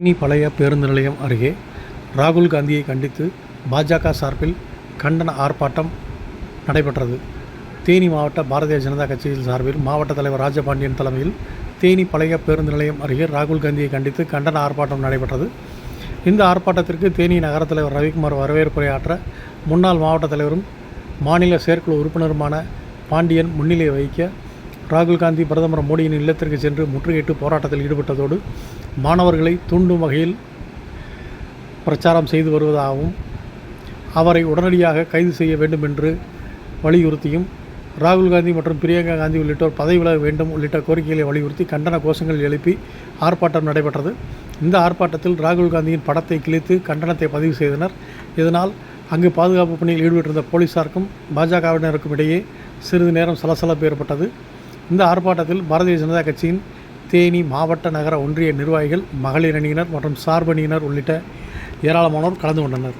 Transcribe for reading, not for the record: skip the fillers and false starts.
தேனி பழைய பேருந்து நிலையம் அருகே ராகுல் காந்தியை கண்டித்து பாஜக சார்பில் கண்டன ஆர்ப்பாட்டம் நடைபெற்றது. தேனி மாவட்ட பாரதிய ஜனதா கட்சியின் சார்பில் மாவட்ட தலைவர் ராஜபாண்டியன் தலைமையில் தேனி பழைய பேருந்து நிலையம் அருகே ராகுல் காந்தியை கண்டித்து கண்டன ஆர்ப்பாட்டம் நடைபெற்றது. இந்த ஆர்ப்பாட்டத்திற்கு தேனி நகர தலைவர் ரவிக்குமார் வரவேற்புரையாற்ற முன்னாள் மாவட்ட தலைவரும் மாநில செயற்குழு உறுப்பினருமான பாண்டியன் முன்னிலை வகிக்க ராகுல் காந்தி பிரதமர் மோடியின் இல்லத்திற்கு சென்று முற்றுகையிட்டு போராட்டத்தில் ஈடுபட்டதோடு மாணவர்களை தூண்டும் வகையில் பிரச்சாரம் செய்து வருவதாகவும் அவரை உடனடியாக கைது செய்ய வேண்டும் என்று வலியுறுத்தியும் ராகுல் காந்தி மற்றும் பிரியங்கா காந்தி உள்ளிட்டோர் பதவி விலக வேண்டும் உள்ளிட்ட கோரிக்கைகளை வலியுறுத்தி கண்டன கோஷங்கள் எழுப்பி ஆர்ப்பாட்டம் நடைபெற்றது. இந்த ஆர்ப்பாட்டத்தில் ராகுல் காந்தியின் படத்தை கிழித்து கண்டனத்தை பதிவு செய்தனர். இதனால் அங்கு பாதுகாப்பு பணியில் ஈடுபட்டிருந்த போலீசாருக்கும் பாஜகவினருக்கும் இடையே சிறிது நேரம் சலசலப்பு ஏற்பட்டது. இந்த ஆர்ப்பாட்டத்தில் பாரதிய ஜனதா கட்சியின் தேனி மாவட்ட நகர ஒன்றிய நிர்வாகிகள், மகளிர் அணியினர் மற்றும் சார்பு அணியினர் உள்ளிட்ட ஏராளமானோர் கலந்து கொண்டனர்.